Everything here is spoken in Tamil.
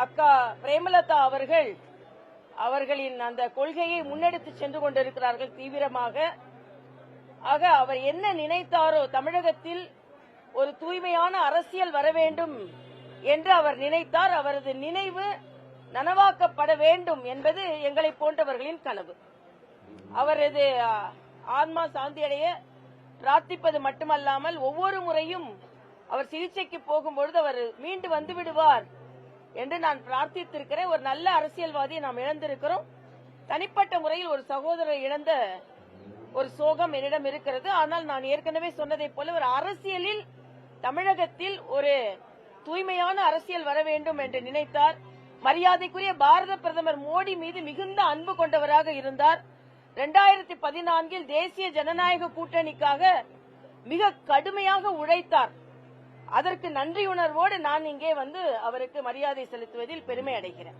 அக்கா பிரேமலதா அவர்களின் அந்த கொள்கையை முன்னெடுத்து சென்று கொண்டிருக்கிறார்கள் தீவிரமாக. ஆக அவர் என்ன நினைத்தாரோ, தமிழகத்தில் ஒரு தூய்மையான அரசியல் வர வேண்டும் என்று அவர் நினைத்தார். அவரது நினைவு நனவாக்கப்பட வேண்டும் என்பது எங்களை போன்றவர்களின் கனவு. அவரது ஆன்மா சாந்தியடைய பிரார்த்திப்பது மட்டுமல்லாமல் ஒவ்வொரு முறையும் அவர் சிகிச்சைக்கு போகும்பொழுது அவர் மீண்டு வந்து விடுவார் என்று நான் பிரார்த்தித்திருக்கிறேன். ஒரு நல்ல அரசியல்வாதியை நாம் இழந்திருக்கிறோம். தனிப்பட்ட முறையில் ஒரு சகோதரர் இழந்த ஒரு சோகம் என்னிடம் இருக்கிறது. ஆனால் நான் ஏற்கனவே சொன்னதை போல ஒரு அரசியலில் தமிழகத்தில் ஒரு தூய்மையான அரசியல் வர வேண்டும் என்று நினைத்தார். மரியாதைக்குரிய பாரத பிரதமர் மோடி மீது மிகுந்த அன்பு கொண்டவராக இருந்தார். 2014 தேசிய ஜனநாயக கூட்டணிக்காக மிக கடுமையாக உழைத்தார். அதற்கு நன்றியுணர்வோடு நான் இங்கே வந்து அவருக்கு மரியாதை செலுத்துவதில் பெருமை அடைகிறேன்.